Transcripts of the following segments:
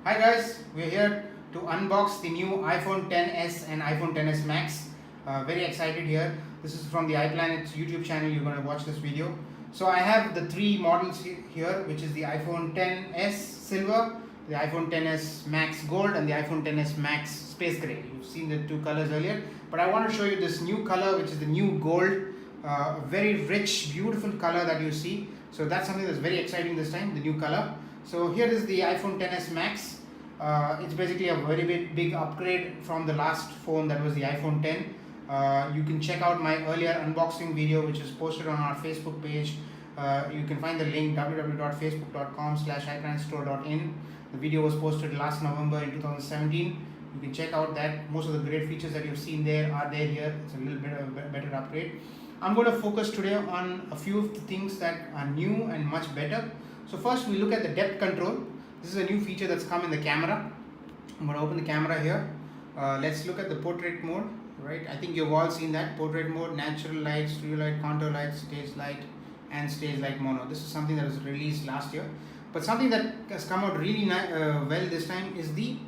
Hi guys, we're here to unbox the new iPhone XS and iPhone XS Max. Very excited here. This is from the iPlanet YouTube channel. You're going to watch this video. So I have the three models here, which is the iPhone XS Silver, the iPhone XS Max Gold, and the iPhone XS Max Space Gray. You've seen the two colors earlier, but I want to show you this new color, which is the new gold. Very rich, beautiful color that you see. So that's something that's very exciting this time, the new color. So here is the iPhone XS Max. It's basically a very big upgrade from the last phone, that was the iPhone X. You can check out my earlier unboxing video, which is posted on our Facebook page. You can find the link www.facebook.com/iPlanetstore.in. The video was posted last November in 2017. You can check out that. Most of the great features that you've seen there are there here. It's a little bit of a better upgrade. I'm going to focus today on a few of the things that are new and much better. So first we look at the depth control. This is a new feature that's come in the camera. I'm going to open the camera here. Let's look at the portrait mode. Right, I think you've all seen that. Portrait mode, natural light, studio light, contour light, stage light, and stage light mono. This is something that was released last year, but something that has come out really well this time is the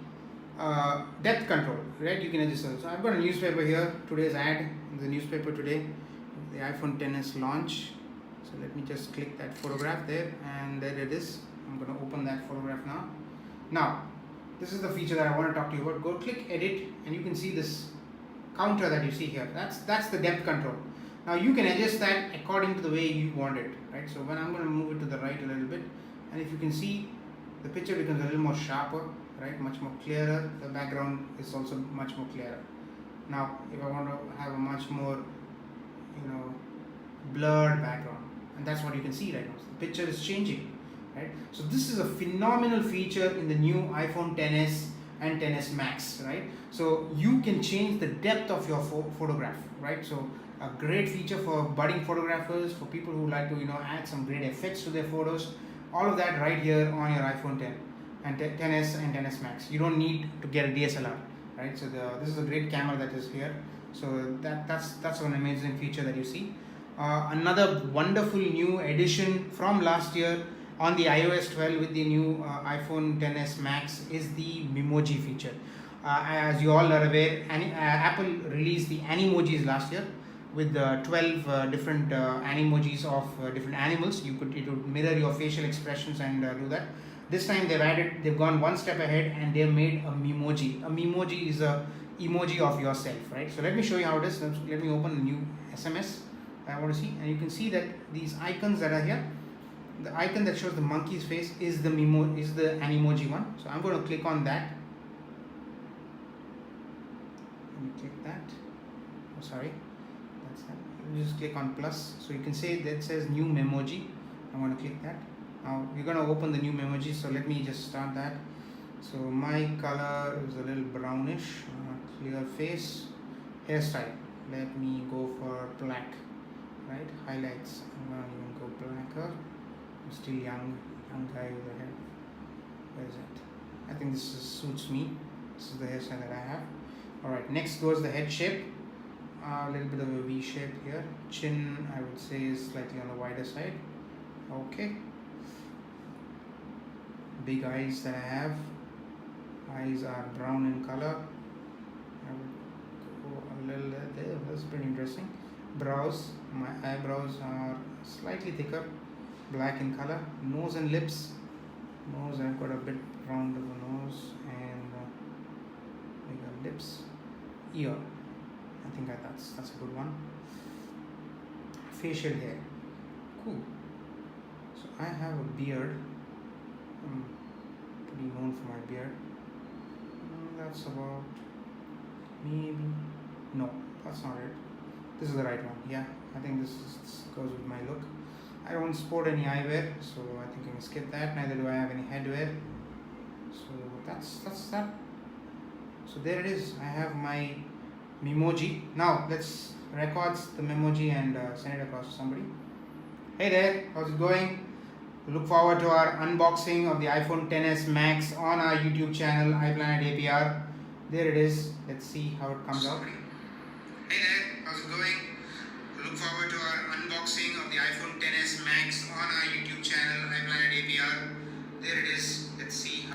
depth control. Right, you can adjust it. So I've got a newspaper here. Today's ad in the newspaper today, the iPhone XS launch. So let me just click that photograph there, and there it is. I'm going to open that photograph now. Now, this is the feature that I want to talk to you about. Go click edit, and you can see this counter that you see here. That's the depth control. Now you can adjust that according to the way you want it, right? So when I'm going to move it to the right a little bit, and if you can see, the picture becomes a little more sharper, right? Much more clearer. The background is also much more clearer. Now if I want to have a much more, blurred background, and that's what you can see right now. So the picture is changing, right? So this is a phenomenal feature in the new iPhone XS and XS Max, right? So you can change the depth of your photograph, right? So a great feature for budding photographers, for people who like to add some great effects to their photos. All of that right here on your iPhone X and XS and XS Max. You don't need to get a DSLR, right? So this is a great camera that is here. So that's an amazing feature that you see. Another wonderful new addition from last year on the iOS 12 with the new iPhone XS Max is the Emoji feature. As you all are aware, Apple released the Animojis last year with 12 different Animojis of different animals. It would mirror your facial expressions and do that. This time they've gone one step ahead and they've made a Memoji. A Memoji is a emoji of yourself, right? So let me show you how it is. Let me open a new SMS I want to see, and you can see that these icons that are here, the icon that shows the monkey's face is the Animoji one. So I'm going to click on that. Let me click that. Oh, sorry, that's that. You just click on plus. So you can say that says new Memoji. I'm going to click that. Now we're going to open the new Memoji. So let me just start that. So my color is a little brownish. Clear face. Hairstyle. Let me go for black. Right, highlights. I'm going to even go blacker. I'm still young guy with the hair. Where is it? I think this suits me. This is the hairstyle that I have. Alright, next goes the head shape. A little bit of a V shape here. Chin, I would say, is slightly on the wider side. Okay. Big eyes that I have. Eyes are brown in color. I would go a little there. That's pretty interesting. Brows. My eyebrows are slightly thicker, black in color. Nose and lips. Nose, I've got a bit round of a nose and bigger lips. Ear, I think that's a good one. Facial hair, cool. So I have a beard. I'm pretty known for my beard. That's about maybe no, that's not it. This is the right one. Yeah, I think this goes with my look. I don't sport any eyewear, so I think I can skip that. Neither do I have any headwear. So that's that. So there it is. I have my Memoji. Now let's record the Memoji and send it across to somebody. Hey there, how's it going? Look forward to our unboxing of the iPhone XS Max on our YouTube channel, iPlanet APR. There it is. Let's see how it comes out. Hey there, how's it going? Look forward to our unboxing of the iPhone XS Max on our YouTube channel, iPlanet APR. There it is. Let's see.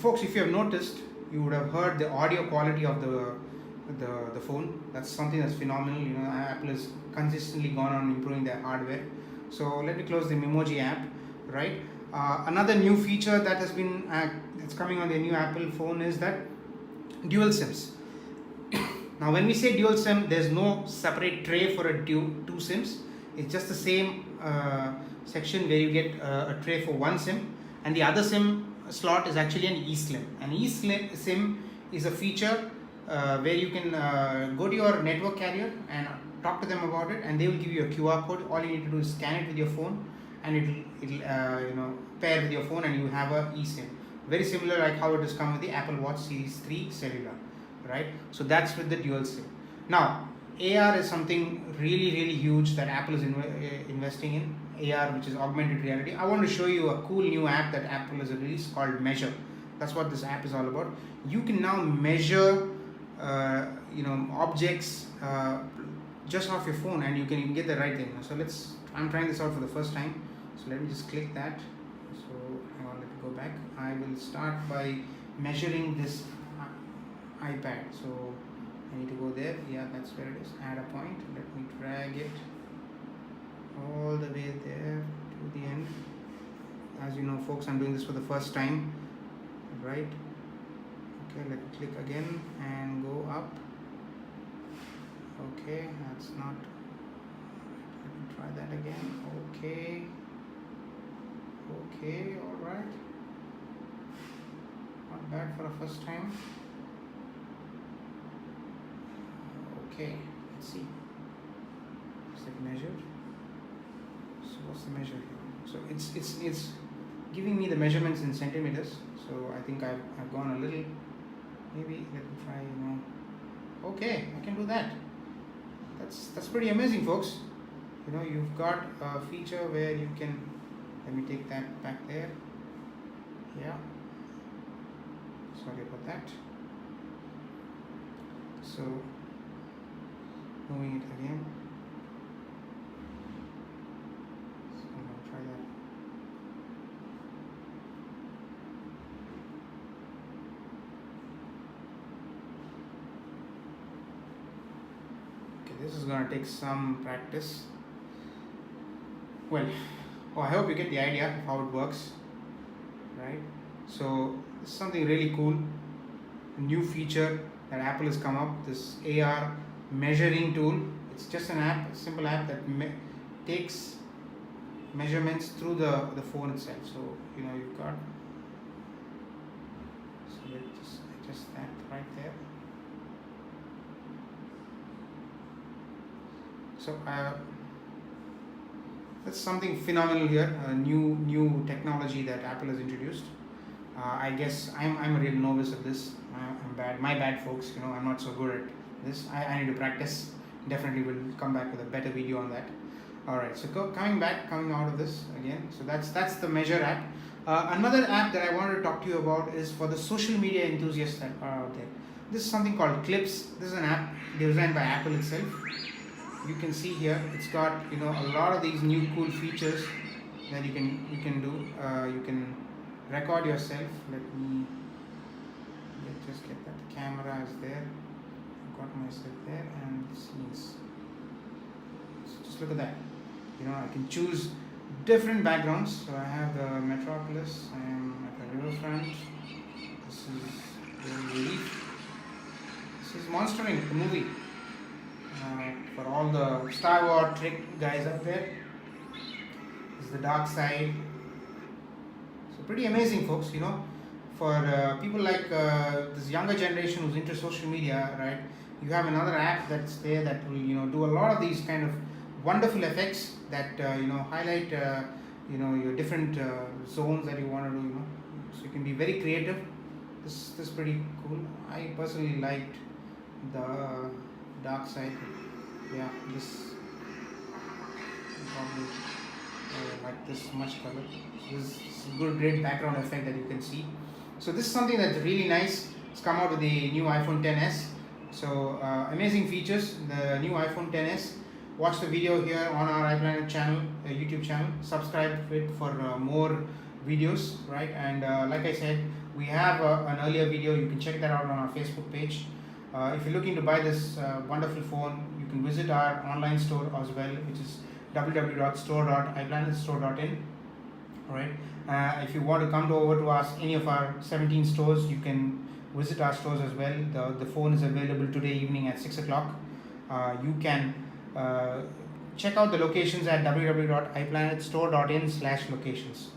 folks, if you have noticed, you would have heard the audio quality of the phone. That's something that's phenomenal. You know, Apple has consistently gone on improving their hardware. So let me close the Emoji app, right? Another new feature that has been it's coming on the new Apple phone is that dual SIMs. Now, when we say dual SIM, there's no separate tray for two SIMs. It's just the same section where you get a tray for one SIM, and the other SIM slot is actually an eSIM. An eSIM is a feature where you can go to your network carrier and talk to them about it, and they will give you a QR code. All you need to do is scan it with your phone, and it'll pair with your phone, and you have a eSIM. Very similar like how it has come with the Apple Watch Series 3 cellular, right? So that's with the dual SIM. Now, AR is something really huge that Apple is investing in. AR, which is augmented reality. I want to show you a cool new app that Apple has released called Measure. That's what this app is all about. You can now measure objects just off your phone, and you can get the right thing. So I'm trying this out for the first time. So let me just click that. So hang on, let me go back. I will start by measuring this iPad. So I need to go there. Yeah, that's where it is. Add a point. Let me drag it all the way there to the end. As you know, folks, I'm doing this for the first time, right? Okay, let me click again and go up. Okay, that's not. Let me try that again. Okay, all right. Not bad for a first time. Okay, let's see. Is it measured? So what's the measure here? So it's giving me the measurements in centimeters. So I think I've gone a little. Maybe let me try. Okay, I can do that. That's pretty amazing, folks. You've got a feature where you can. Let me take that back there. Yeah. Sorry about that. So moving it again. So I'm gonna try that. Okay, this is gonna take some practice. Well, I hope you get the idea of how it works, right? So this is something really cool, a new feature that Apple has come up, this AR measuring tool. It's just an app, a simple app that takes measurements through the phone itself. So you've got, so let's just adjust that right there. So that's something phenomenal here, a new technology that Apple has introduced. I guess I'm a real novice of this. I'm bad. My bad, folks. I'm not so good at this. I need to practice. Definitely will come back with a better video on that. All right. So coming out of this again. So that's the Measure app. Another app that I wanted to talk to you about is for the social media enthusiasts that are out there. This is something called Clips. This is an app designed by Apple itself. You can see here it's got a lot of these new cool features that you can do. You can record yourself. Let's just get that. The camera is there. I've got myself there and scenes. So just look at that. I can choose different backgrounds. So I have the Metropolis. I am at the riverfront. This is the relief. This is Monster Inc., the movie. For all the Star Wars trick guys out there, this is the Darkside. So pretty amazing, folks. For people like this younger generation who's into social media, right? You have another app that's there that will do a lot of these kind of wonderful effects that highlight your different zones that you want to do. So you can be very creative. This is pretty cool. I personally liked the Darkside. Yeah, this probably like this much color. So this is a great background effect that you can see. So this is something that's really nice. It's come out with the new iPhone XS. So amazing features. The new iPhone XS. Watch the video here on our iPlanet channel, YouTube channel. Subscribe to it for more videos, right? And like I said, We have an earlier video, you can check that out on our Facebook page. If you're looking to buy this wonderful phone, you can visit our online store as well, which is www.store.iplanetstore.in. Alright. If you want to come over to us, any of our 17 stores, you can visit our stores as well. The phone is available today evening at 6 o'clock. You can check out the locations at www.iplanetstore.in/locations.